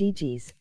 GG's.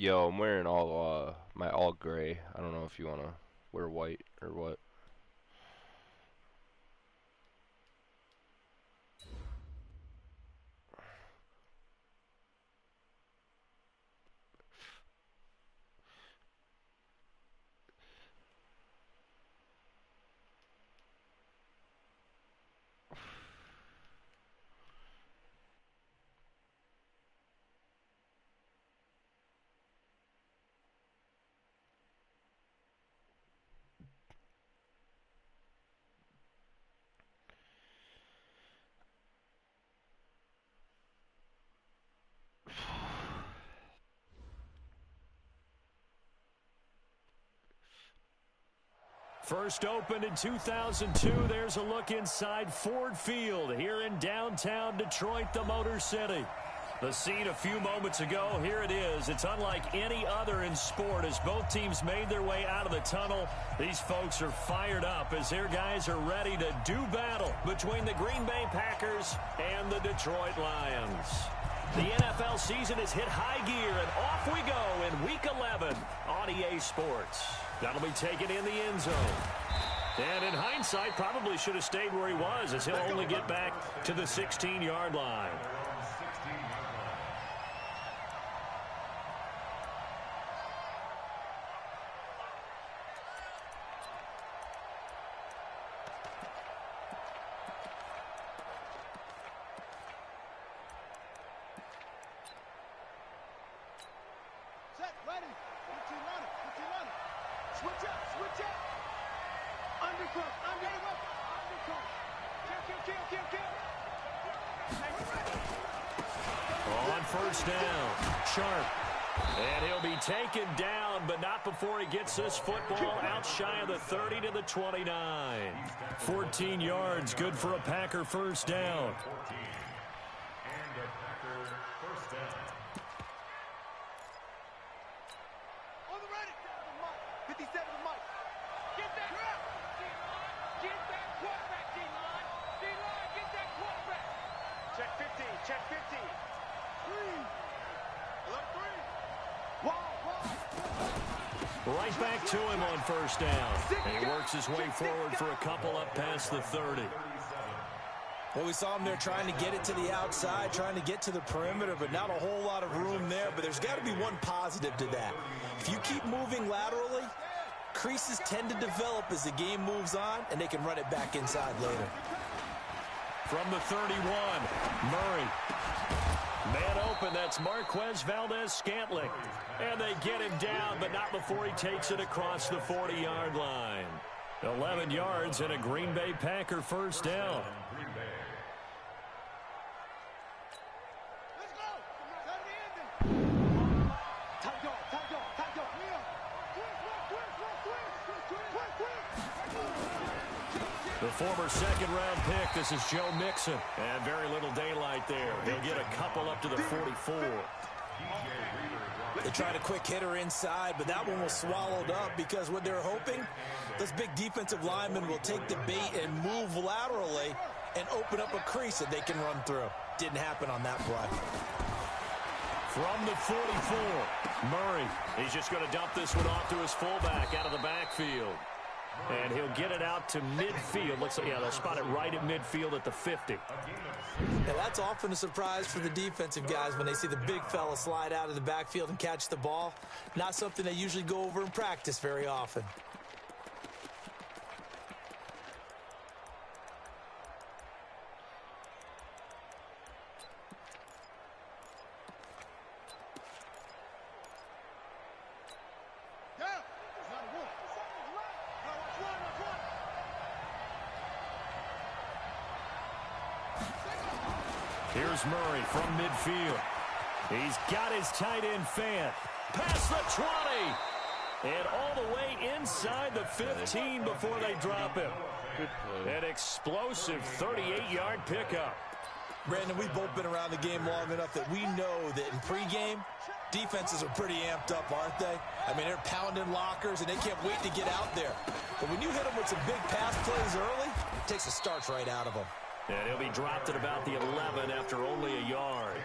Yo, I'm wearing all my all gray. I don't know if you wanna wear white or what. First opened in 2002. There's a look inside Ford Field here in downtown Detroit, the Motor City. The scene a few moments ago, here it is. It's unlike any other in sport as both teams made their way out of the tunnel. These folks are fired up as their guys are ready to do battle between the Green Bay Packers and the Detroit Lions. The NFL season has hit high gear, and off we go in Week 11 on EA Sports. That'll be taken in the end zone. And in hindsight, probably should have stayed where he was as he'll only get back to the 16-yard line. Switch up, switch up. Undercut, undercut, undercut. Kill. On first down, Sharp. And he'll be taken down, but not before he gets this football out shy of the 30 to the 29. 14 yards, good for a Packer first down. On the ready. 57 to Mike. Get that rep. Get that quarterback, D-line. D-line, get that quarterback. Check 15, check 15. 3. Right back to him on first down. And he works his way forward for a couple up past the 30. Well, we saw him there trying to get it to the outside, trying to get to the perimeter, but not a whole lot of room there. But there's got to be one positive to that. If you keep moving laterally, creases tend to develop as the game moves on, and they can run it back inside later. From the 31, Murray. Man open, that's Marquez Valdez-Scantling. And they get him down, but not before he takes it across the 40-yard line. 11 yards and a Green Bay Packer first down. Let's go. Tight dog. The former second-round pick, this is Joe Mixon. And very little daylight there. He'll get a couple up to the 44. They tried a quick hitter inside, but that one was swallowed up because what they're hoping, those big defensive linemen will take the bait and move laterally and open up a crease that they can run through. Didn't happen on that play. From the 44, Murray. He's just going to dump this one off to his fullback out of the backfield. And he'll get it out to midfield. Looks like, yeah, they'll spot it right at midfield at the 50. Now, that's often a surprise for the defensive guys when they see the big fella slide out of the backfield and catch the ball. Not something they usually go over in practice very often. Here's Murray from midfield. He's got his tight end fan. Past the 20. And all the way inside the 15 before they drop him. An explosive 38-yard pickup. Brandon, we've both been around the game long enough that we know that in pregame, defenses are pretty amped up, aren't they? I mean, they're pounding lockers, and they can't wait to get out there. But when you hit them with some big pass plays early, it takes a starch right out of them. And he'll be dropped at about the 11 after only a yard.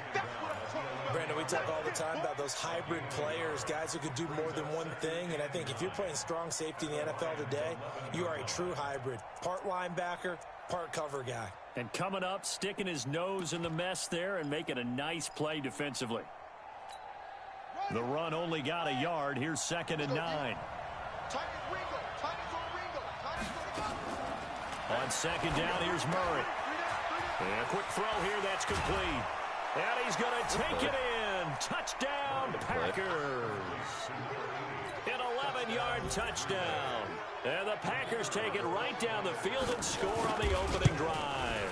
Brandon, we talk all the time about those hybrid players, guys who could do more than one thing. And I think if you're playing strong safety in the NFL today, you are a true hybrid. Part linebacker, part cover guy. And coming up, sticking his nose in the mess there and making a nice play defensively. The run only got a yard. Here's 2nd and 9. On 2nd down, here's Murray. And a quick throw here, that's complete. And he's going to take it in. Touchdown, Packers. An 11-yard touchdown. And the Packers take it right down the field and score on the opening drive.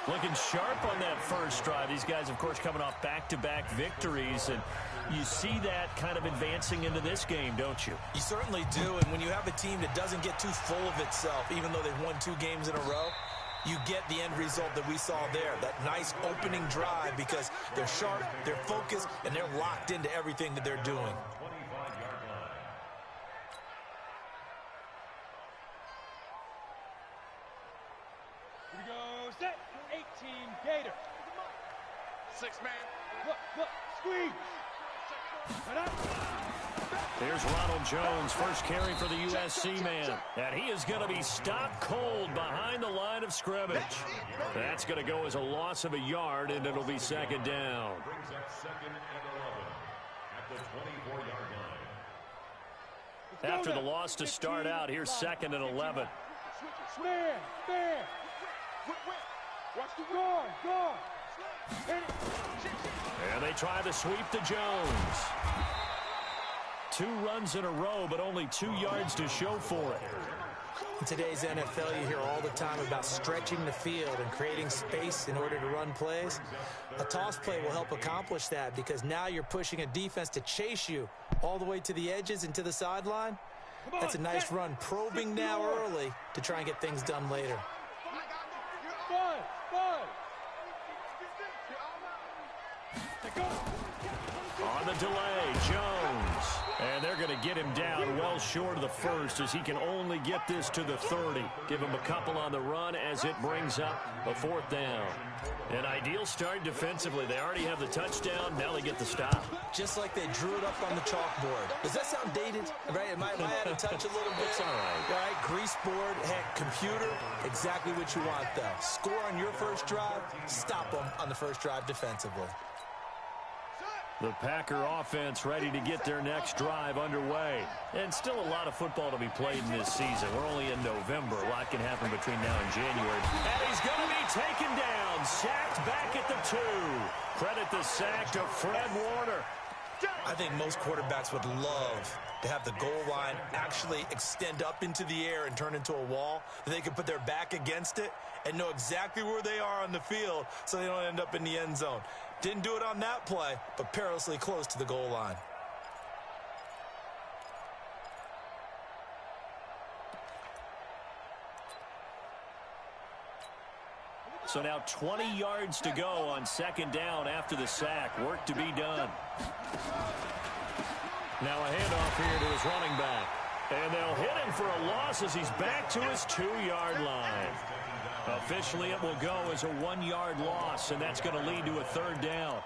Looking sharp on that first drive. These guys, of course, coming off back-to-back victories. And you see that kind of advancing into this game, don't you? You certainly do. And when you have a team that doesn't get too full of itself, even though they've won 2 games in a row, you get the end result that we saw there, that nice opening drive, because they're sharp, they're focused, and they're locked into everything that they're doing. Here we go, set, 18, Gator. 6-man. Look, squeeze. Here's Ronald Jones, first carry for the USC man. And he is going to be stopped cold behind the line of scrimmage. That's going to go as a loss of a yard, and it'll be 2nd down. Brings up 2nd and 11 at the 24-yard line. After the loss to start out, here's 2nd and 11. Man. Watch the guard. And they try the sweep to Jones. 2 runs in a row, but only 2 yards to show for it. In today's NFL, you hear all the time about stretching the field and creating space in order to run plays. A toss play will help accomplish that because now you're pushing a defense to chase you all the way to the edges and to the sideline. That's a nice run, probing now early to try and get things done later. On the delay, Jones. And they're going to get him down well short of the first as he can only get this to the 30. Give him a couple on the run as it brings up a 4th down. An ideal start defensively. They already have the touchdown. Now they get the stop. Just like they drew it up on the chalkboard. Does that sound dated? Right? Am I out of touch a little bit? It's all right. All right, grease board, heck, computer, exactly what you want, though. Score on your first drive, stop them on the first drive defensively. The Packer offense ready to get their next drive underway. And still a lot of football to be played in this season. We're only in November. A lot can happen between now and January. And he's going to be taken down. Sacked back at the 2. Credit the sack to Fred Warner. I think most quarterbacks would love to have the goal line actually extend up into the air and turn into a wall. They could put their back against it and know exactly where they are on the field so they don't end up in the end zone. Didn't do it on that play, but perilously close to the goal line. So now 20 yards to go on 2nd down after the sack. Work to be done. Now a handoff here to his running back. And they'll hit him for a loss as he's back to his 2-yard line. Officially, it will go as a 1-yard loss, and that's going to lead to a 3rd down.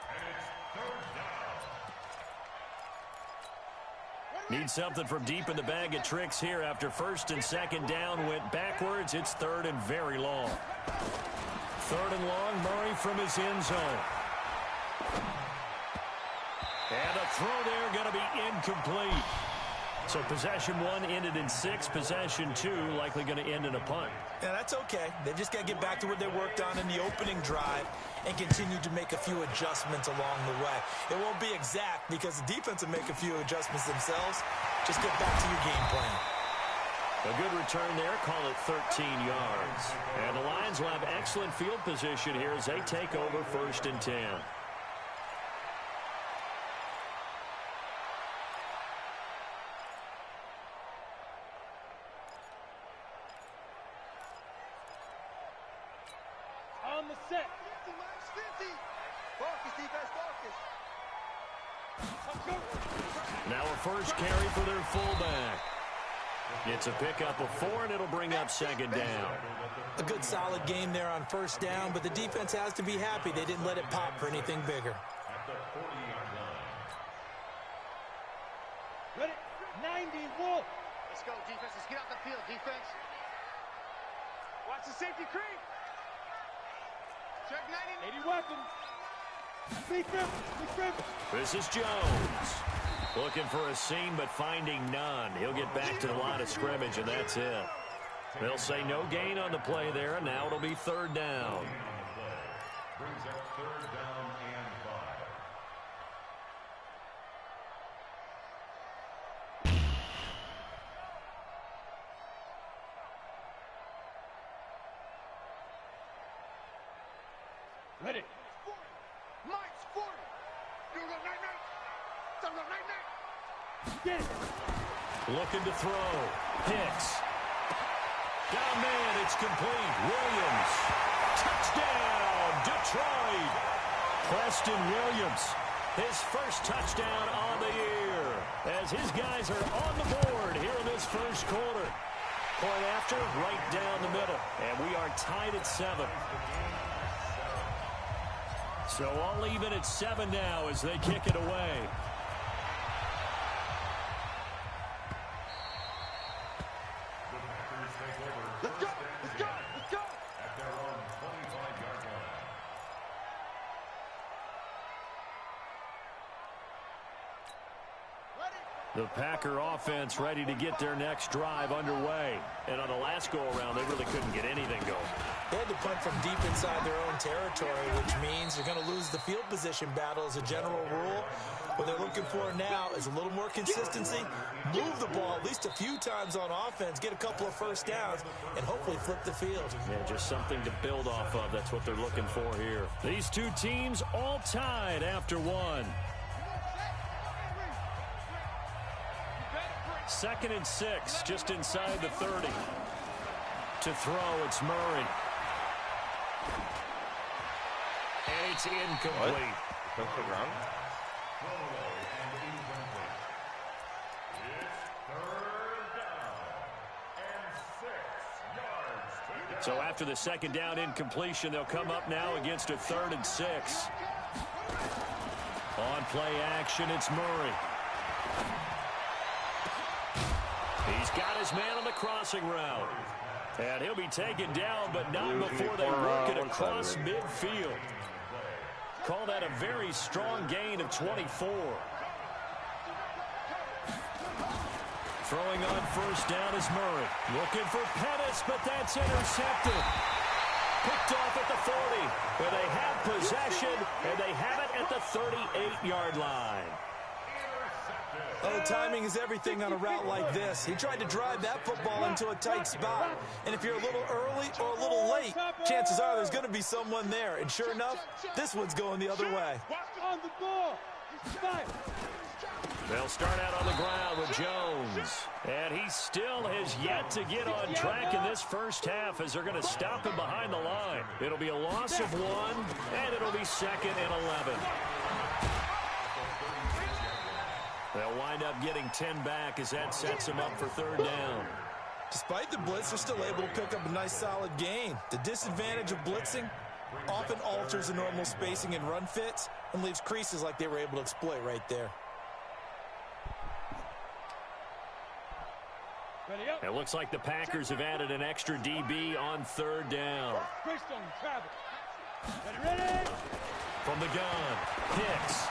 Need something from deep in the bag of tricks here after 1st and 2nd down went backwards. It's 3rd and very long. 3rd and long, Murray from his end zone. And a throw there going to be incomplete. So possession 1 ended in 6. Possession 2 likely going to end in a punt. Yeah, that's okay. They've just got to get back to what they worked on in the opening drive and continue to make a few adjustments along the way. It won't be exact because the defense will make a few adjustments themselves. Just get back to your game plan. A good return there. Call it 13 yards. And the Lions will have excellent field position here as they take over 1st and 10. On the set. 50. Focus, defense, focus. Now a first carry for their fullback. It's a pickup of 4, and it'll bring up 2nd down. A good solid game there on 1st down, but the defense has to be happy they didn't let it pop for anything bigger. Ready? 90, Wolf. Let's go, defense. Let's get out the field, defense. Watch the safety creep. Check 90. 80 weapon. Big grip. This is Jones. Looking for a seam, but finding none. He'll get back to the line of scrimmage, and that's it. They'll say no gain on the play there, and now it'll be 3rd down. Brings up 3rd down and 5. Ready. Mike's 40. You go night-night. Don't go night-night. Get it. Looking to throw. Hicks. Down man, it's complete. Williams. Touchdown, Detroit. Preston Williams. His first touchdown on the year. As his guys are on the board here in this first quarter. Point after, right down the middle. And we are tied at 7. So all even at 7 now as they kick it away. Let's go. Let's go. Let's go. At their own 25-yard line. The Packer offense ready to get their next drive underway. And on the last go-around, they really couldn't get anything going. They had to punt from deep inside their own territory, which means you're going to lose the field position battle as a general rule. What they're looking for now is a little more consistency, move the ball at least a few times on offense, get a couple of first downs, and hopefully flip the field. Yeah, just something to build off of. That's what they're looking for here. These two teams all tied after one. 2nd and 6, just inside the 30. To throw, it's Murray. And it's incomplete. What? So after the 2nd down incompletion, they'll come up now against a 3rd and 6. On play action, it's Murray. He's got his man on the crossing route. And he'll be taken down, but not before they work it across midfield. Call that a very strong gain of 24. Throwing on 1st down is Murray. Looking for Pettis, but that's intercepted. Picked off at the 40, where they have possession, and they have it at the 38-yard line. Oh, timing is everything on a route like this. He tried to drive that football into a tight spot. And if you're a little early or a little late, chances are there's going to be someone there. And sure enough, this one's going the other way. On the ball. They'll start out on the ground with Jones. And he still has yet to get on track in this first half as they're going to stop him behind the line. It'll be a loss of 1, and it'll be 2nd and 11. They'll wind up getting 10 back as that sets them up for 3rd down. Despite the blitz, they're still able to pick up a nice solid gain. The disadvantage of blitzing often alters the normal spacing and run fits and leaves creases like they were able to exploit right there. It looks like the Packers have added an extra DB on 3rd down. From the gun, Hicks.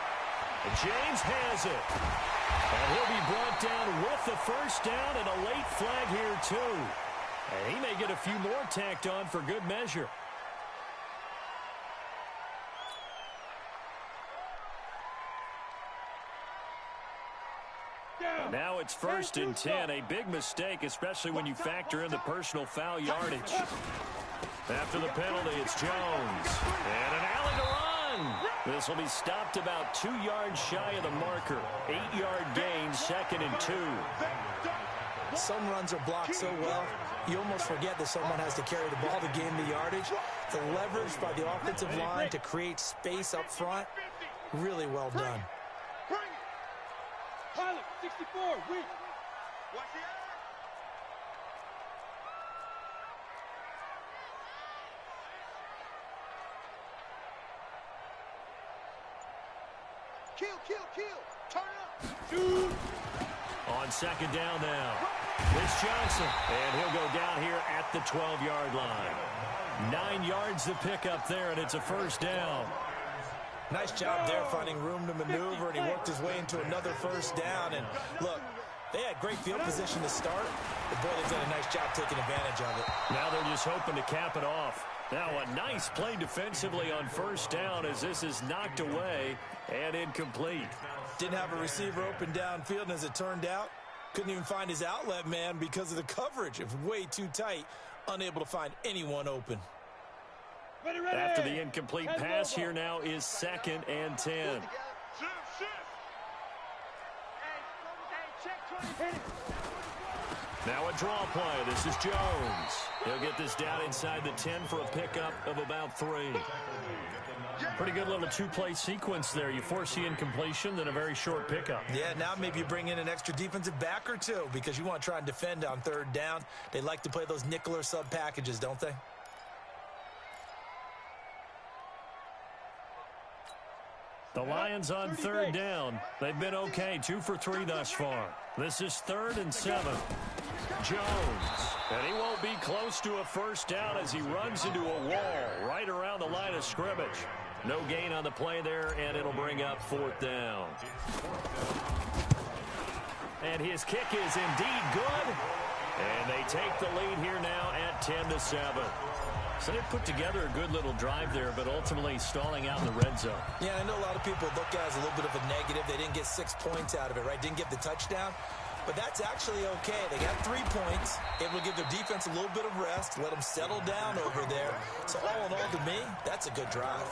And James has it. And he'll be brought down with the 1st down and a late flag here too. And he may get a few more tacked on for good measure. Now it's 1st and 10, a big mistake, especially when you factor in the personal foul yardage. After the penalty, it's Jones. And an alley to run. This will be stopped about 2 yards shy of the marker. 8-yard gain, 2nd and 2. Some runs are blocked so well, you almost forget that someone has to carry the ball to gain the yardage. The leverage by the offensive line to create space up front, really well done. Pilot, 64, weak. Watch the eye. Kill. Turn up. On 2nd down now, it's Johnson. And he'll go down here at the 12-yard line. 9 yards to pick up there, and it's a 1st down. Nice job there finding room to maneuver, and he worked his way into another 1st down. And look, they had great field position to start, but boy, they've done a nice job taking advantage of it. Now they're just hoping to cap it off. Now a nice play defensively on 1st down as this is knocked away and incomplete. Didn't have a receiver open downfield, and as it turned out, couldn't even find his outlet man because of the coverage. It was way too tight, unable to find anyone open. After the incomplete pass, here now is 2nd and 10. Now a draw play. This is Jones. He'll get this down inside the 10 for a pickup of about 3. Pretty good little 2-play sequence there. You force the incompletion, then a very short pickup. Yeah, now maybe you bring in an extra defensive back or two because you want to try and defend on 3rd down. They like to play those nickel or sub packages, don't they? The Lions on 3rd down. They've been okay, 2 for 3 thus far. This is 3rd and 7. Jones. And he won't be close to a 1st down as he runs into a wall right around the line of scrimmage. No gain on the play there, and it'll bring up 4th down. And his kick is indeed good. And they take the lead here now at 10-7. So they put together a good little drive there, but ultimately stalling out in the red zone. Yeah, I know a lot of people look at it as a little bit of a negative. They didn't get 6 points out of it, right? Didn't get the touchdown. But that's actually okay. They got 3 points. Able to give their defense a little bit of rest, let them settle down over there. So all in all, to me, that's a good drive.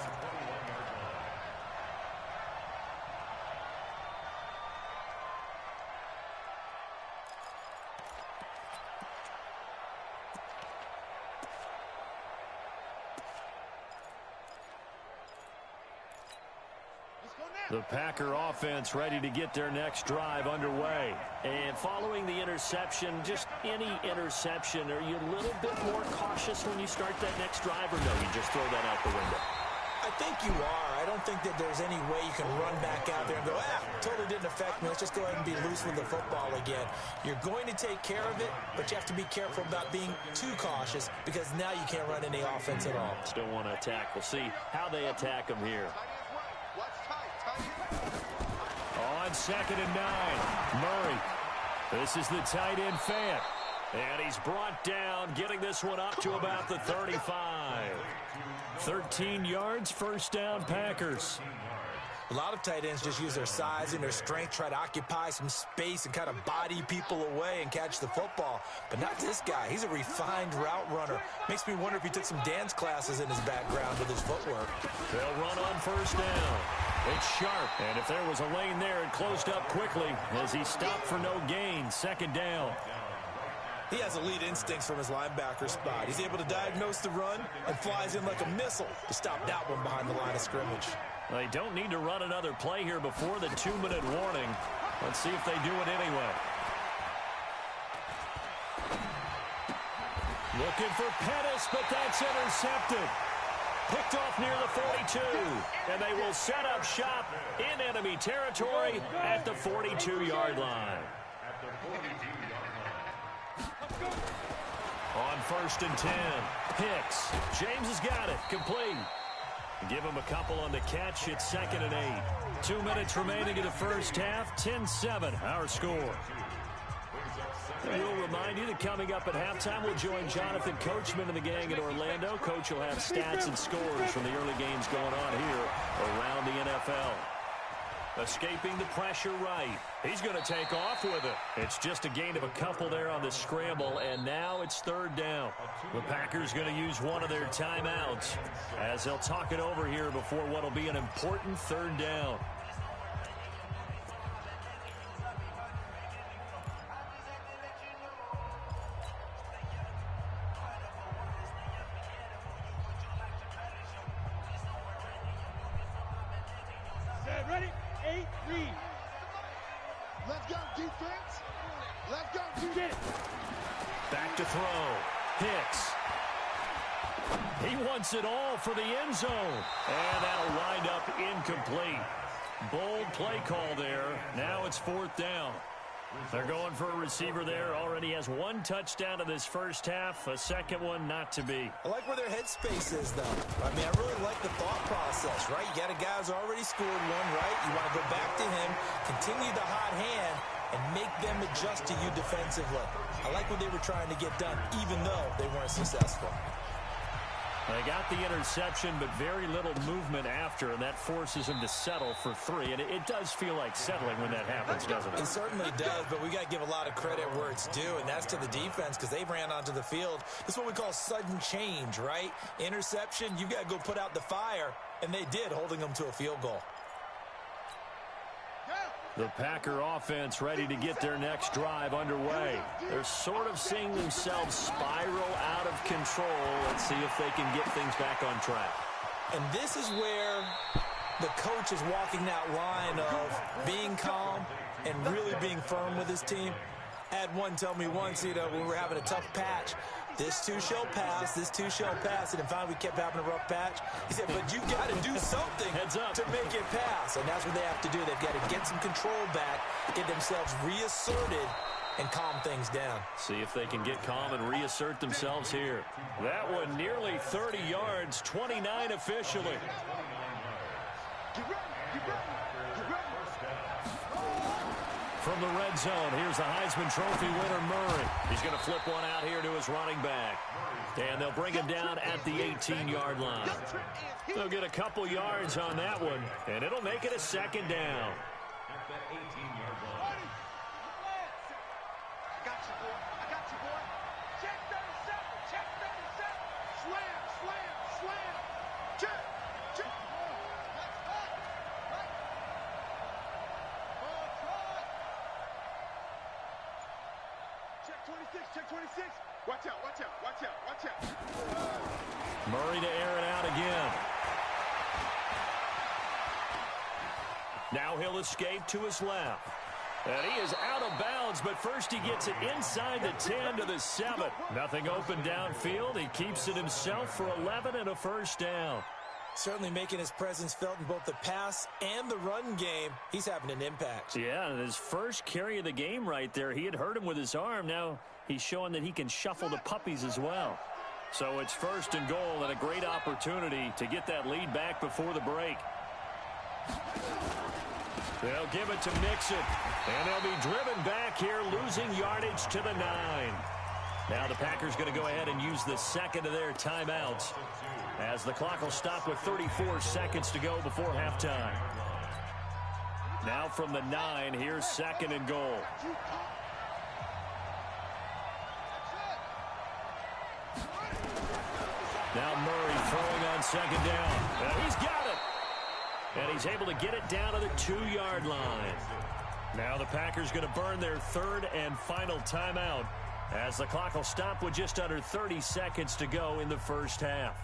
The Packer offense ready to get their next drive underway. And following the interception, just any interception, are you a little bit more cautious when you start that next drive, or no, you just throw that out the window? I think you are. I don't think that there's any way you can run back out there and go, totally didn't affect me. Let's just go ahead and be loose with the football again. You're going to take care of it, but you have to be careful about being too cautious because now you can't run any offense at all. Still want to attack. We'll see how they attack them here. On 2nd and 9, Murray. This is the tight end Fant. And he's brought down, getting this one up to about the 35. 13 yards, first down, Packers. A lot of tight ends just use their size and their strength, try to occupy some space and kind of body people away and catch the football. But not this guy. He's a refined route runner. Makes me wonder if he took some dance classes in his background with his footwork. They'll run on first down. It's Sharp, and if there was a lane there, it closed up quickly as he stopped for no gain. 2nd down. He has elite instincts from his linebacker spot. He's able to diagnose the run and flies in like a missile to stop that one behind the line of scrimmage. They don't need to run another play here before the 2-minute warning. Let's see if they do it anyway. Looking for Pettis, but that's intercepted. Picked off near the 42, and they will set up shop in enemy territory at the 42-yard line. On 1st and 10, Hicks. James has got it, complete. Give him a couple on the catch. It's 2nd and 8. 2 minutes remaining in the first half. 10-7, our score. We'll remind you that coming up at halftime, we'll join Jonathan Coachman and the gang in Orlando. Coach will have stats and scores from the early games going on here around the NFL. Escaping the pressure right. He's going to take off with it. It's just a gain of a couple there on the scramble, and now it's 3rd down. The Packers going to use one of their timeouts as they'll talk it over here before what will be an important 3rd down. Ready? 8, read. Let's go, defense. Let's go, defense. Back to throw. Hicks. He wants it all for the end zone. And that'll wind up incomplete. Bold play call there. Now it's 4th down. They're going for a receiver there. Already has 1 touchdown in this first half. A second one not to be. I like where their headspace is, though. I mean, I really like the thought process, right? You got a guy who's already scored one, right? You want to go back to him, continue the hot hand, and make them adjust to you defensively. I like what they were trying to get done, even though they weren't successful. They got the interception, but very little movement after, and that forces him to settle for 3. And it does feel like settling when that happens, doesn't it? It certainly does, but we got to give a lot of credit where it's due, and that's to the defense because they ran onto the field. This is what we call sudden change, right? Interception, you got to go put out the fire, and they did, holding them to a field goal. The Packer offense ready to get their next drive underway. They're sort of seeing themselves spiral out of control. Let's see if they can get things back on track. And this is where the coach is walking that line of being calm and really being firm with his team. I had one tell me once, when we were having a tough patch, this too shall pass, this too shall pass. And then finally we kept having a rough patch. He said, but you got to do something to make it pass. And that's what they have to do. They've got to get some control back, get themselves reasserted, and calm things down. See if they can get calm and reassert themselves here. That one nearly 30 yards, 29 officially. from the red zone. Here's the Heisman Trophy winner, Murray. He's going to flip one out here to his running back. And they'll bring him down at the 18-yard line. They'll get a couple yards on that one, and it'll make it a second down. At the 18-yard line. I got you, boy. I got you, boy. Check 37. Check 37. Slam, slam, slam. Check, check. Check 26. Check 26. Watch out, watch out, watch out, watch out. Murray to air it out again. Now he'll escape to his left. And he is out of bounds, but first he gets it inside the 10 to the 7. Nothing open downfield. He keeps it himself for 11 and a first down. Certainly making his presence felt in both the pass and the run game. He's having an impact. Yeah, and his first carry of the game right there, he had hurt him with his arm. Now he's showing that he can shuffle the puppies as well. So it's first and goal and a great opportunity to get that lead back before the break. They'll give it to Mixon, and they'll be driven back here, losing yardage to the 9. Now the Packers going to go ahead and use the second of their timeouts as the clock will stop with 34 seconds to go before halftime. Now from the 9, here's second and goal. Now Murray throwing on second down. And he's got it. And he's able to get it down to the 2-yard line. Now the Packers going to burn their third and final timeout as the clock will stop with just under 30 seconds to go in the first half.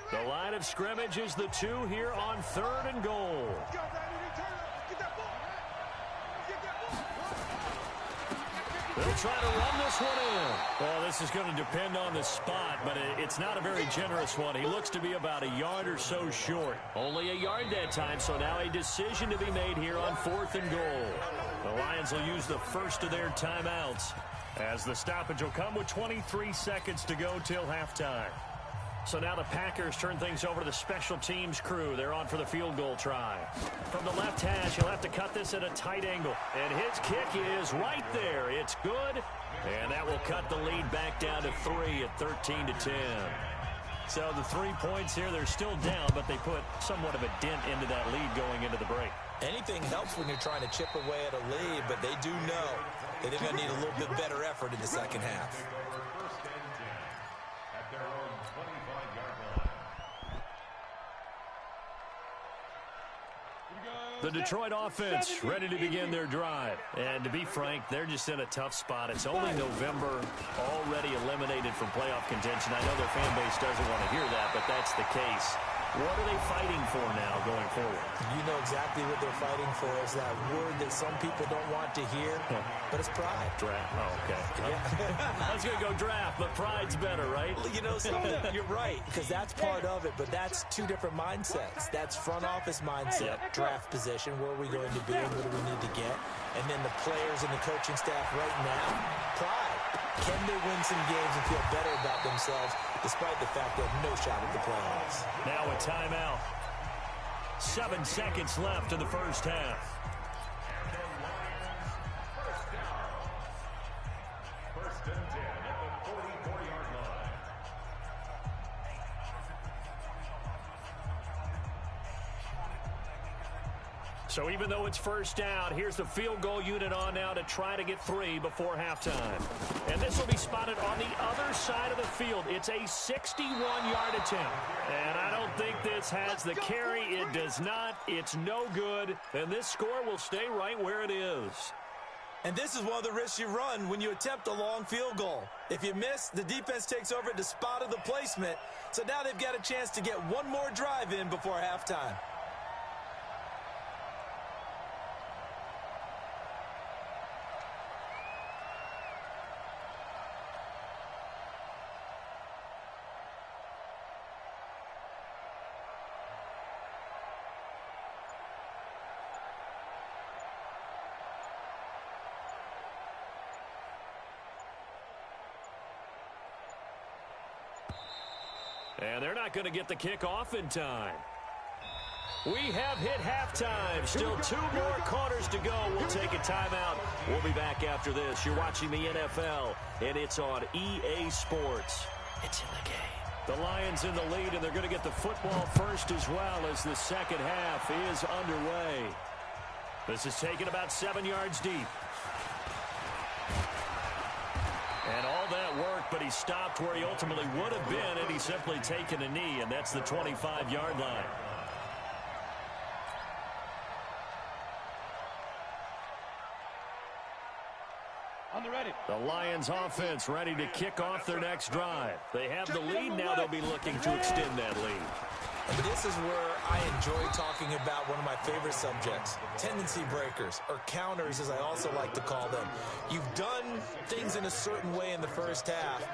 The line of scrimmage is the 2 here on third and goal. They'll try to run this one in. Well, this is going to depend on the spot, but it's not a very generous one. He looks to be about a yard or so short. Only a yard that time, so now a decision to be made here on fourth and goal. The Lions will use the first of their timeouts as the stoppage will come with 23 seconds to go till halftime. So now the Packers turn things over to the special teams crew. They're on for the field goal try. From the left hash, he'll have to cut this at a tight angle. And his kick is right there. It's good. And that will cut the lead back down to 3 at 13-10. So the 3 points here, they're still down, but they put somewhat of a dent into that lead going into the break. Anything helps when you're trying to chip away at a lead, but they do know that they're going to need a little bit better effort in the second half. First and 10 at their own 25-yard line. The Detroit offense ready to begin their drive. And to be frank, they're just in a tough spot. It's only November, already eliminated from playoff contention. I know their fan base doesn't want to hear that, but that's the case. What are they fighting for now going forward? You know exactly what they're fighting for. Is that word that some people don't want to hear, but it's pride. Draft. Oh, okay. I was going to go draft, but pride's better, right? You know, so you're right, because that's part of it, but that's two different mindsets. That's front office mindset, draft position, where are we going to be and what do we need to get? And then the players and the coaching staff right now, pride. Can they win some games and feel better about themselves despite the fact they have no shot at the playoffs? Now a timeout. 7 seconds left in the first half. First and 10 at the 44-yard line. So even though it's first down, here's the field goal unit on now to try to get 3 before halftime. And this will be spotted on the other side of the field. It's a 61-yard attempt. And I don't think this has the carry. It does not. It's no good. And this score will stay right where it is. And this is one of the risks you run when you attempt a long field goal. If you miss, the defense takes over at the spot of the placement. So now they've got a chance to get one more drive in before halftime. And they're not going to get the kick off in time. We have hit halftime. Still 2 more quarters to go. We'll take a timeout. We'll be back after this. You're watching the NFL, and it's on EA Sports. It's in the game. The Lions in the lead, and they're going to get the football first as well as the second half is underway. This is taken about 7 yards deep. And all that work, but he stopped where he ultimately would have been, and he's simply taken a knee, and that's the 25-yard line. The Lions offense ready to kick off their next drive. They have the lead now. They'll be looking to extend that lead. And this is where I enjoy talking about one of my favorite subjects, tendency breakers, or counters as I also like to call them. You've done things in a certain way in the first half,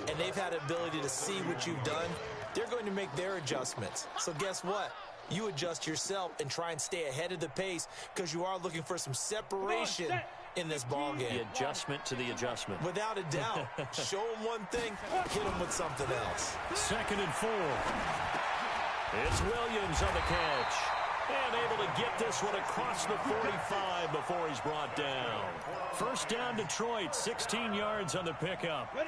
and they've had the ability to see what you've done. They're going to make their adjustments. So guess what? You adjust yourself and try and stay ahead of the pace because you are looking for some separation in this ball game. The adjustment to the adjustment. Without a doubt. Show them one thing, hit them with something else. 2nd and 4. It's Williams on the catch. And able to get this one across the 45 before he's brought down. First down, Detroit. 16 yards on the pickup. What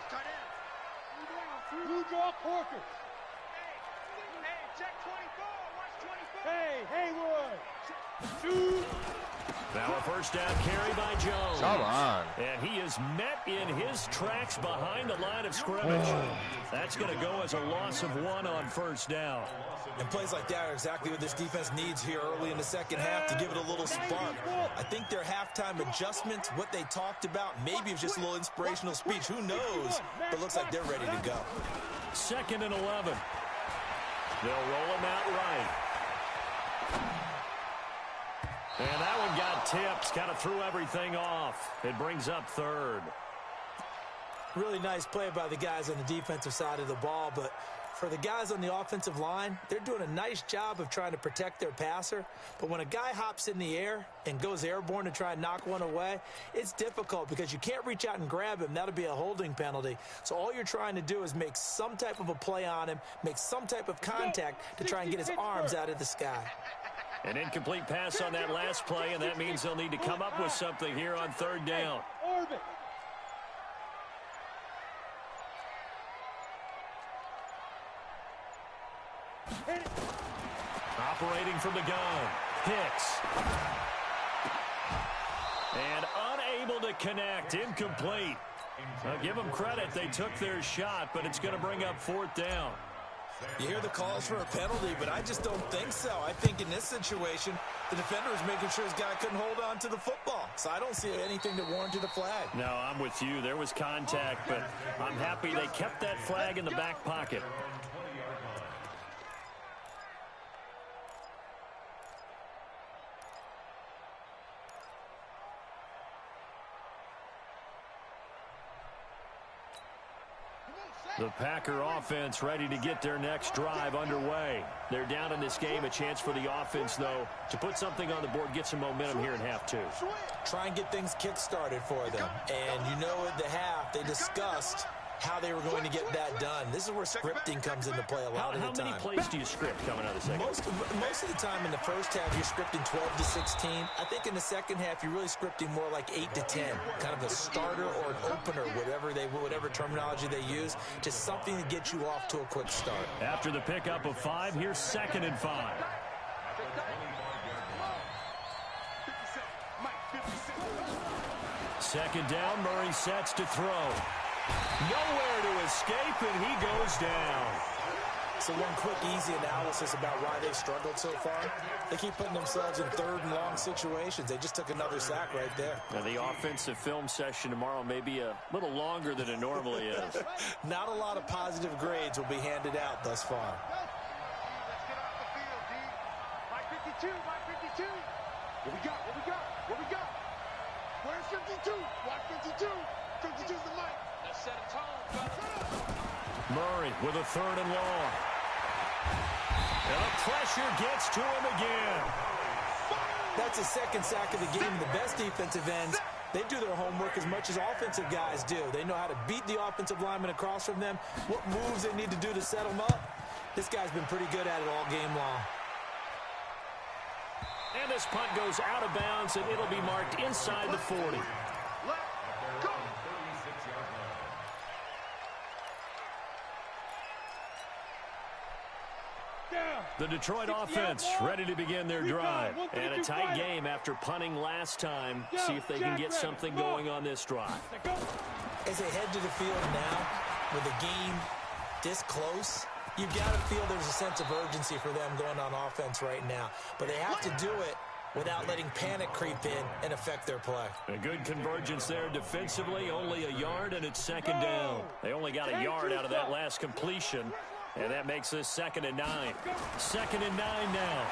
tight end? Blue draw Corker. Hey, check 24. Watch 24. Hey, Haywood. Now a first down carry by Jones. Come on. And he is met in his tracks behind the line of scrimmage. That's going to go as a loss of 1 on first down. And plays like that are exactly what this defense needs here early in the second half to give it a little spark. I think their halftime adjustments, what they talked about, maybe it's just a little inspirational speech. Who knows? But it looks like they're ready to go. 2nd and 11. They'll roll him out right. And that one got tipped. Kind of threw everything off. It brings up 3rd. Really nice play by the guys on the defensive side of the ball, but for the guys on the offensive line, they're doing a nice job of trying to protect their passer. But when a guy hops in the air and goes airborne to try and knock one away, it's difficult because you can't reach out and grab him. That'll be a holding penalty. So all you're trying to do is make some type of a play on him, make some type of contact to try and get his arms out of the sky. An incomplete pass on that last play, and that means they'll need to come up with something here on 3rd down. Operating from the gun, Hicks. And unable to connect, incomplete. Now give them credit, they took their shot, but it's going to bring up 4th down. You hear the calls for a penalty, but I just don't think so. I think in this situation, the defender was making sure his guy couldn't hold on to the football. So I don't see anything that warranted a flag. No, I'm with you. There was contact, but I'm happy they kept that flag in the back pocket. The Packer offense ready to get their next drive underway. They're down in this game. A chance for the offense, though, to put something on the board, get some momentum here in half 2. Try and get things kick-started for them. And you know at the half, they discussed how they were going to get that done. This is where scripting comes into play a lot of the time. How many plays do you script coming out of the second? Most of the time in the first half, you're scripting 12 to 16. I think in the second half, you're really scripting more like 8 to 10. Kind of a starter or an opener, whatever terminology they use, just something to get you off to a quick start. After the pickup of 5, here's 2nd and 5. Second down, Murray sets to throw. Nowhere to escape, and he goes down. So one quick, easy analysis about why they've struggled so far. They keep putting themselves in 3rd and long situations. They just took another sack right there. Now, the offensive film session tomorrow may be a little longer than it normally is. Not a lot of positive grades will be handed out thus far. Let's get off the field, D. Mike 52, Mike 52. What we got? Where's 52? Watch 52. 52's the mic. Let's set a tone, brother. Murray with a 3rd and long. And the pressure gets to him again. That's the 2nd sack of the game. The best defensive ends, they do their homework as much as offensive guys do. They know how to beat the offensive lineman across from them, what moves they need to do to set them up. This guy's been pretty good at it all game long. And this punt goes out of bounds, and it'll be marked inside the 40. Let's go. The Detroit offense ready to begin their drive. And a tight game after punting last time. See if they can get something going on this drive. As they head to the field now, with the game this close, you've got to feel there's a sense of urgency for them going on offense right now. But they have to do it without letting panic creep in and affect their play. A good convergence there defensively, only a yard, and it's second down. They only got a yard out of that last completion, and that makes this 2nd and 9. 2nd and 9 now.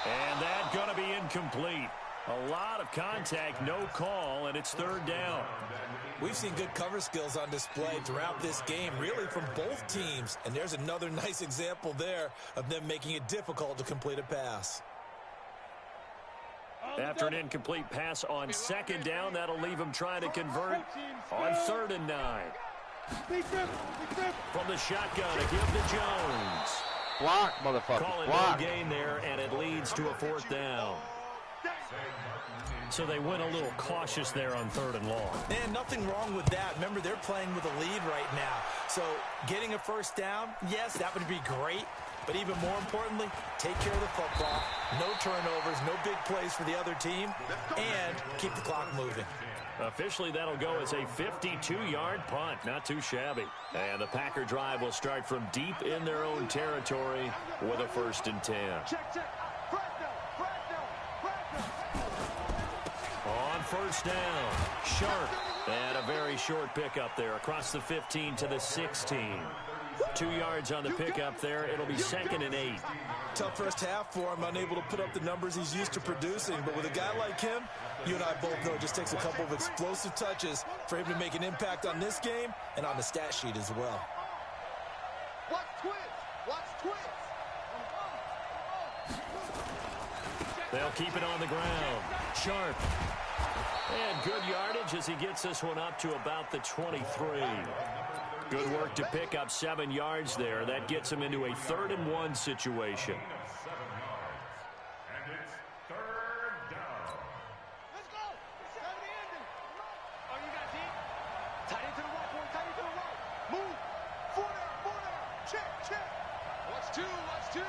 And that's going to be incomplete. A lot of contact, no call, and it's 3rd down. We've seen good cover skills on display throughout this game, really from both teams. And there's another nice example there of them making it difficult to complete a pass. After an incomplete pass on 2nd down, that'll leave them trying to convert on 3rd and 9. From the shotgun, a give to Jones. Block, motherfucker. Call it Block. no gain there, and it leads to a 4th down. So they went a little cautious there on 3rd and long. And nothing wrong with that. Remember, they're playing with a lead right now. So getting a 1st down, yes, that would be great. But even more importantly, take care of the football. No turnovers, no big plays for the other team, and keep the clock moving. Officially, that'll go as a 52-yard punt. Not too shabby. And the Packer drive will start from deep in their own territory with a 1st and 10. Check. On 1st down, Sharp. And a very short pickup there across the 15 to the 16. 2 yards on the pickup there. It'll be 2nd and 8. Tough first half for him, unable to put up the numbers he's used to producing. But with a guy like him, you and I both know it just takes a couple of explosive touches for him to make an impact on this game and on the stat sheet as well. Watch twins. They'll keep it on the ground. Sharp. And good yardage as he gets this one up to about the 23. Good work to pick up 7 yards there. That gets him into a 3rd and 1 situation. And it's 3rd down. Let's go. It's time to end it. Oh, you got deep. Tight into the right, boy. Tight into the right. Move. 4 down. Check. Watch two. Shoot.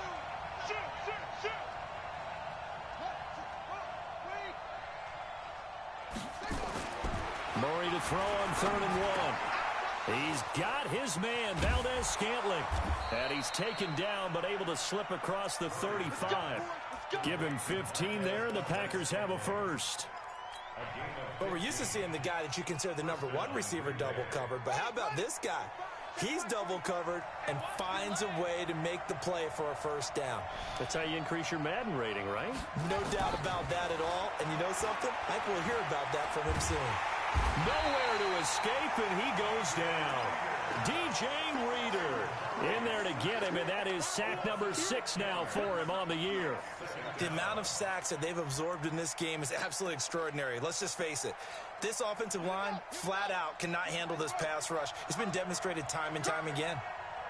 Murray to throw on 3rd and 1. He's got his man, Valdez-Scantling. And he's taken down, but able to slip across the 35. Give him 15 there, and the Packers have a 1st. But we're used to seeing the guy that you consider the number 1 receiver double covered. But how about this guy? He's double covered and finds a way to make the play for a 1st down. That's how you increase your Madden rating, right? No doubt about that at all. And you know something? I think we'll hear about that from him soon. Nowhere to escape, and he goes down. DJ Reader in there to get him, and that is sack number 6 now for him on the year. The amount of sacks that they've absorbed in this game is absolutely extraordinary. Let's just face it. This offensive line, flat out, cannot handle this pass rush. It's been demonstrated time and time again.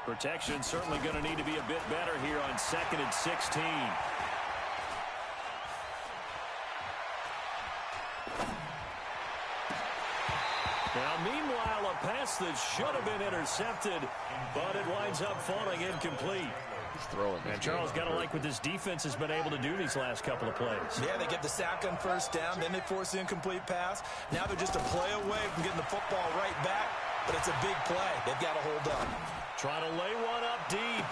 Protection certainly going to need to be a bit better here on 2nd and 16. Now, meanwhile, a pass that should have been intercepted, but it winds up falling incomplete. He's throwing. And Charles got to like what this defense has been able to do these last couple of plays. Yeah, they get the sack on 1st down, then they force the incomplete pass. Now they're just a play away from getting the football right back, but it's a big play. They've got to hold up. Trying to lay one up deep.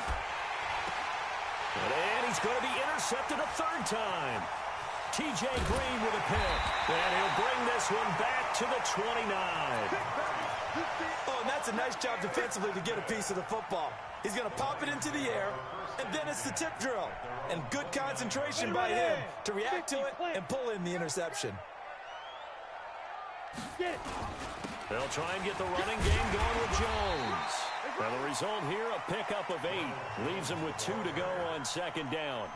And he's going to be intercepted a 3rd time. T.J. Green with a pick. And he'll bring this one back to the 29. Oh, and that's a nice job defensively to get a piece of the football. He's going to pop it into the air, and then it's the tip drill. And good concentration by him to react to it and pull in the interception. They'll try and get the running game going with Jones. And the result here, a pickup of 8. Leaves him with 2 to go on second down.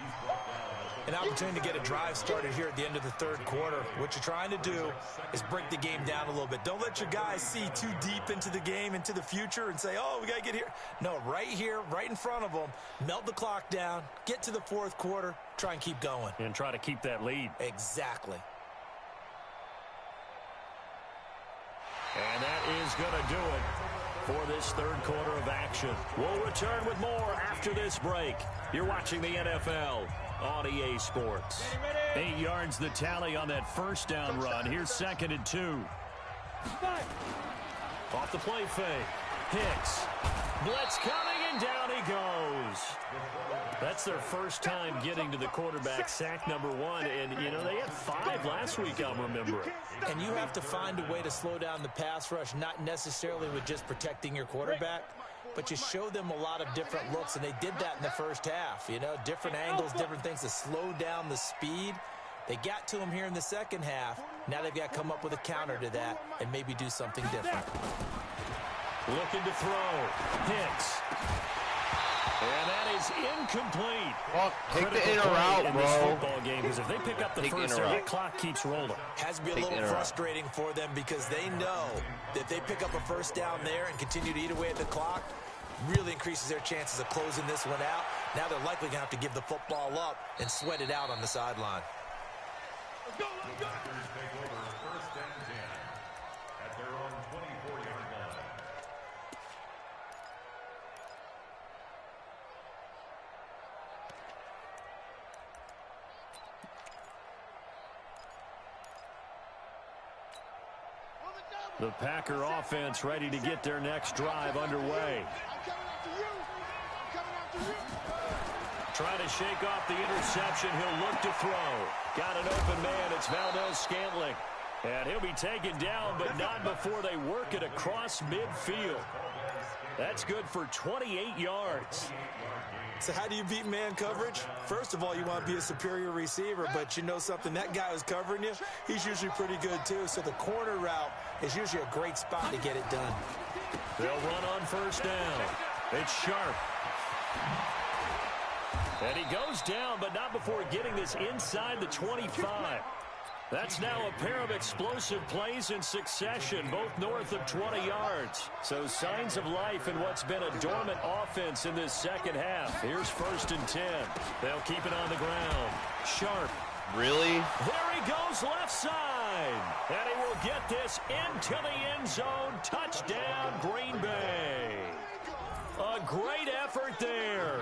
An opportunity to get a drive started here at the end of the third quarter. What you're trying to do is break the game down a little bit. Don't let your guys see too deep into the game, into the future, and say, oh, we got to get here. No, right here, right in front of them, melt the clock down, get to the fourth quarter, try and keep going. And try to keep that lead. Exactly. And that is going to do it for this third quarter of action. We'll return with more after this break. You're watching the NFL on EA Sports. 8 yards the tally on that first down run. Here's 2nd and 2. Off the play fake. Hicks. Blitz coming, and down he goes. That's their first time getting to the quarterback, sack number 1. And, you know, they had 5 last week, I'm remembering. And you have to find a way to slow down the pass rush, not necessarily with just protecting your quarterback, but you show them a lot of different looks, and they did that in the first half. You know, different angles, different things to slow down the speed. They got to him here in the second half. Now they've got to come up with a counter to that and maybe do something different. Looking to throw. Hicks. And that is incomplete. Well, take the inner route, in this football game, because if they pick up the first down, the clock keeps rolling. Has to be a little frustrating for them because they know that if they pick up a first down there and continue to eat away at the clock, really increases their chances of closing this one out. Now they're likely going to have to give the football up and sweat it out on the sideline. Let's go, let's go. Packers take over 1st and 10 at their own 24-yard line. The Packer offense ready to get their next drive underway. Trying to shake off the interception. He'll look to throw. Got an open man. It's Valdez-Scantling. And he'll be taken down, but not before they work it across midfield. That's good for 28 yards. So how do you beat man coverage? First of all, you want to be a superior receiver, but you know something, that guy who's covering you, he's usually pretty good too. So the corner route is usually a great spot to get it done. They'll run on first down. It's Sharp. And he goes down, but not before getting this inside the 25. That's now a pair of explosive plays in succession, both north of 20 yards. So signs of life in what's been a dormant offense in this second half. Here's 1st and 10. They'll keep it on the ground. Sharp. Really? There he goes left side. And he will get this into the end zone. Touchdown, Green Bay. A great effort there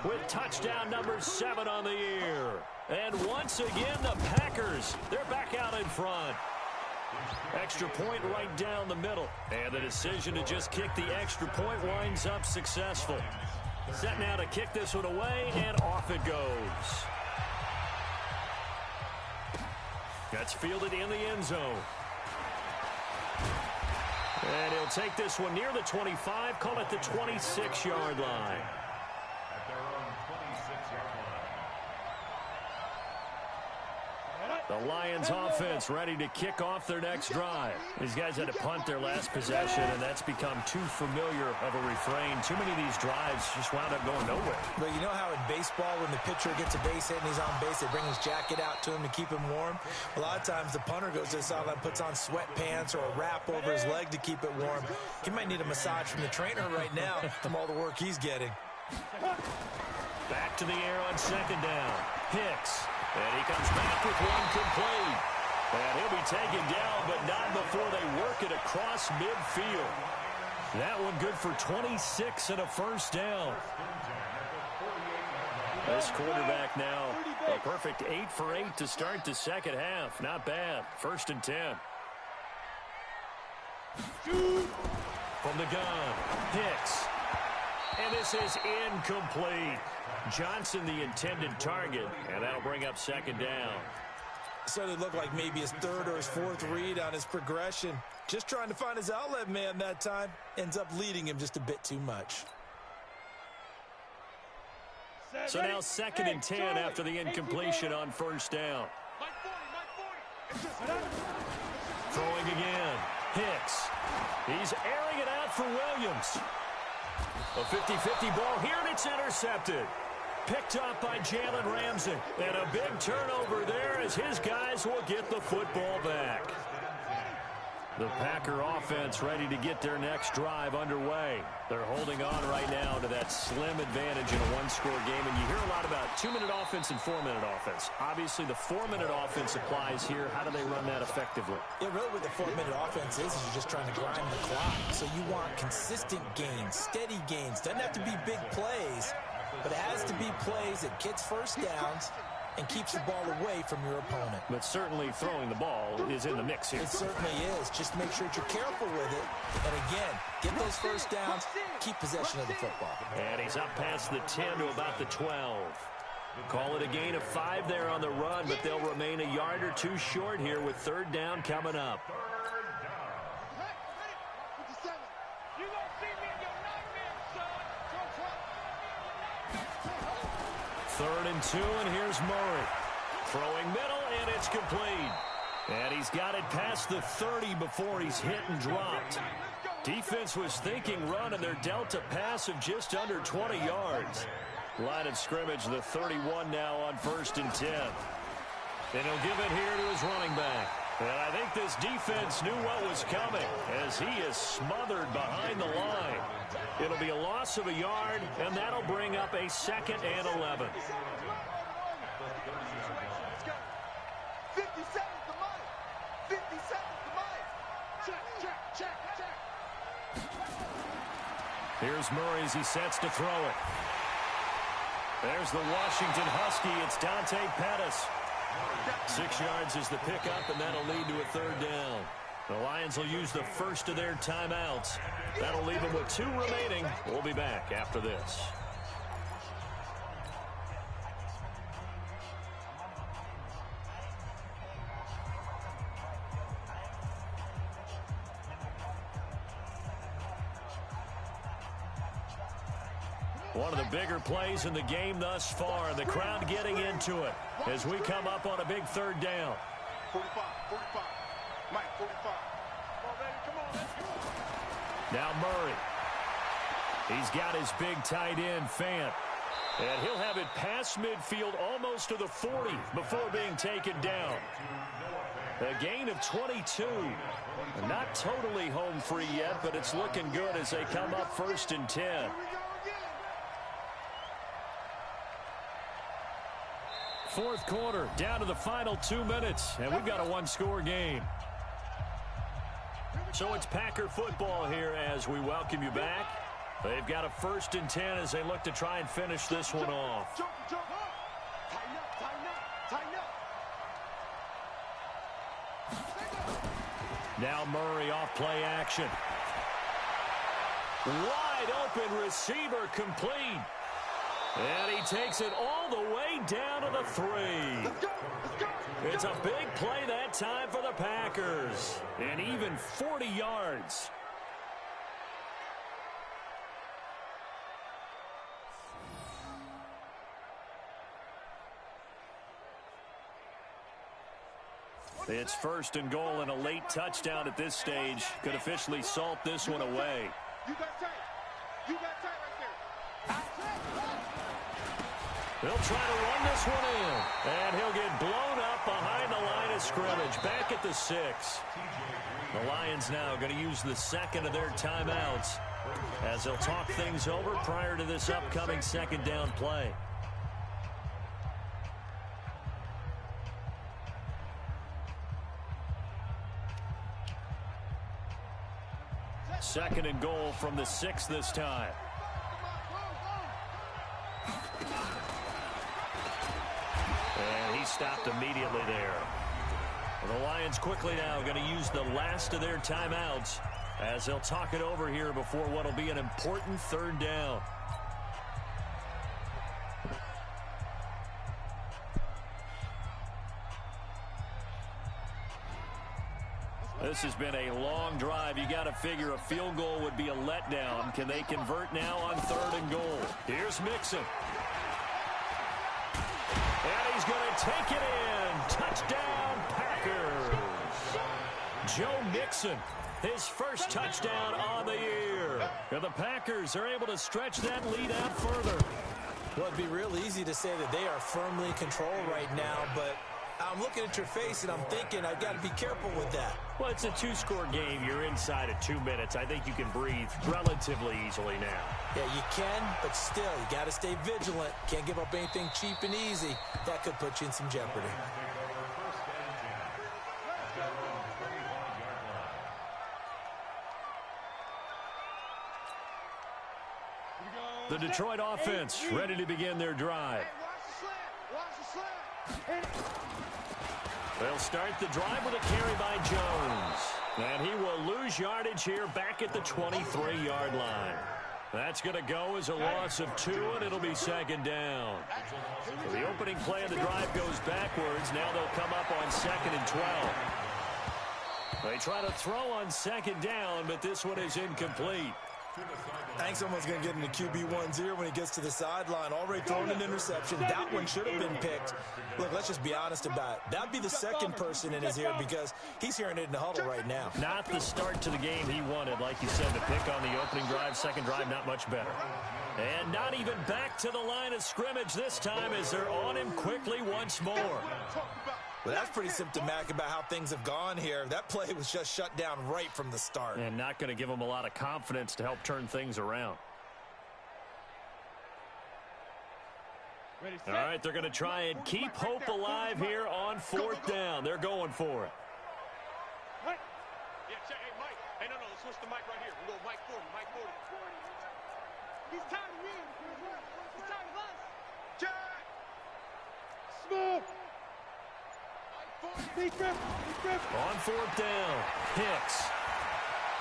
with touchdown number 7 on the year. And once again, the Packers, they're back out in front. Extra point right down the middle. And the decision to just kick the extra point winds up successful. Set now to kick this one away, and off it goes. That's fielded in the end zone. And he'll take this one near the 25, call it the 26-yard line. At their own 26-yard line. The Lions offense ready to kick off their next drive. These guys had to punt their last possession, and that's become too familiar of a refrain. Too many of these drives just wound up going nowhere. But you know how in baseball, when the pitcher gets a base hit and he's on base, they bring his jacket out to him to keep him warm? A lot of times the punter goes to the sideline, puts on sweatpants or a wrap over his leg to keep it warm. He might need a massage from the trainer right now from all the work he's getting. Back to the air on second down. Hicks. And he comes back with one complete. And he'll be taken down, but not before they work it across midfield. That one good for 26 and a first down. This quarterback now, a perfect 8 for 8 to start the second half. Not bad. 1st and 10. From the gun, Hicks. And this is incomplete. Johnson, the intended target, and that'll bring up second down. So it looked like maybe his 3rd or his 4th read on his progression. Just trying to find his outlet man that time. Ends up leading him just a bit too much. So now 2nd and 10 after the incompletion on first down. Throwing again. Hicks. He's airing it out for Williams. A 50-50 ball here, and it's intercepted. Picked up by Jalen Ramsey. And a big turnover there as his guys will get the football back. The Packer offense ready to get their next drive underway. They're holding on right now to that slim advantage in a one-score game. And you hear a lot about 2-minute offense and 4-minute offense. Obviously, the 4-minute offense applies here. How do they run that effectively? Yeah, really what the 4-minute offense is you're just trying to grind the clock. So you want consistent gains, steady gains. Doesn't have to be big plays, but it has to be plays that gets first downs and keeps the ball away from your opponent. But certainly throwing the ball is in the mix here. It certainly is. Just make sure that you're careful with it. And again, get those first downs, keep possession of the football. And he's up past the 10 to about the 12. Call it a gain of 5 there on the run, but they'll remain a yard or two short here with third down coming up. Third and 2, and here's Murray. Throwing middle, and it's complete. And he's got it past the 30 before he's hit and dropped. Defense was thinking run, and they're dealt a pass of just under 20 yards. Line of scrimmage, the 31 now on 1st and 10. And he'll give it here to his running back. And I think this defense knew what was coming as he is smothered behind the line. It'll be a loss of a yard, and that'll bring up a 2nd and 11. 50 seconds to Mike. 50 seconds to Mike. Check. Here's Murray as he sets to throw it. There's the Washington Husky. It's Dante Pettis. 6 yards is the pickup, and that'll lead to a third down. The Lions will use the first of their timeouts. That'll leave them with 2 remaining. We'll be back after this. One of the bigger plays in the game thus far, and the crowd getting into it as we come up on a big third down. 45. Mike, 45. Come on, baby, come on, let's go. Now Murray. He's got his big tight end, Fant. And he'll have it past midfield almost to the 40 before being taken down. A gain of 22. Not totally home free yet, but it's looking good as they come up 1st and 10. Fourth quarter, down to the final 2 minutes, and we've got a one-score game. So it's Packer football here as we welcome you back. They've got a 1st and 10 as they look to try and finish this one off. Jump. Tighten up. Now Murray off play action. Wide open receiver complete. And he takes it all the way down to the 3. Let's go. It's a big play that time for the Packers. And even 40 yards. It's 1st and goal, and a late touchdown at this stage could officially salt this one away. You got tight right there. They'll try to run this one in, and he'll get blown up behind the line of scrimmage, back at the 6. The Lions now going to use the 2nd of their timeouts as they'll talk things over prior to this upcoming 2nd down play. Second and goal from the 6 this time. And he stopped immediately there. The Lions quickly now going to use the last of their timeouts as they'll talk it over here before what will be an important 3rd down. This has been a long drive. You got to figure a field goal would be a letdown. Can they convert now on 3rd and goal? Here's Mixon. And he's going to take it in. Touchdown, Packers. Joe Mixon, his first touchdown on the year. And the Packers are able to stretch that lead out further. Well, it'd be real easy to say that they are firmly in control right now, but I'm looking at your face and I'm thinking I've got to be careful with that. Well, it's a two-score game. You're inside of 2 minutes. I think you can breathe relatively easily now. Yeah, you can, but still, you got to stay vigilant. Can't give up anything cheap and easy. That could put you in some jeopardy. The Detroit offense ready to begin their drive. They'll start the drive with a carry by Jones. And he will lose yardage here back at the 23-yard line. That's going to go as a loss of 2, and it'll be second down. So the opening play of the drive goes backwards. Now they'll come up on 2nd and 12. They try to throw on 2nd down, but this one is incomplete. I think someone's going to get into QB1-0 when he gets to the sideline. Already thrown an interception. That one should have been picked. Look, let's just be honest about it. That'd be the second person in his ear because he's hearing it in the huddle right now. Not the start to the game he wanted. Like you said, the pick on the opening drive, second drive, not much better. And not even back to the line of scrimmage this time as they're on him quickly once more. Well, that's pretty symptomatic about how things have gone here. That play was just shut down right from the start. And not going to give them a lot of confidence to help turn things around. All right, they're going to try and keep hope alive here on 4th down. They're going for it. Yeah, check. Hey, Mike. Hey, no, let's switch the mic right here. We go Mike 40, Mike 40. He's tired of you. He's tired of us. Jack! Smooth! On 4th down, Hicks.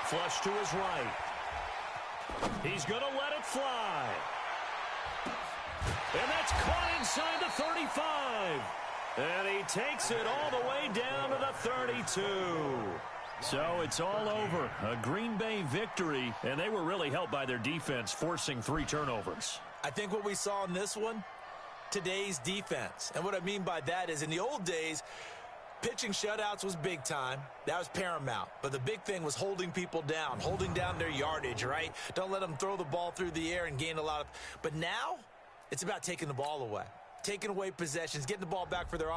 Flush to his right. He's going to let it fly. And that's caught inside the 35. And he takes it all the way down to the 32. So it's all over. A Green Bay victory, and they were really helped by their defense, forcing 3 turnovers. I think what we saw in this one, today's defense. And what I mean by that is in the old days, pitching shutouts was big time. That was paramount. But the big thing was holding people down, holding down their yardage, right? Don't let them throw the ball through the air and gain a lot of... But now, it's about taking the ball away, taking away possessions, getting the ball back for their...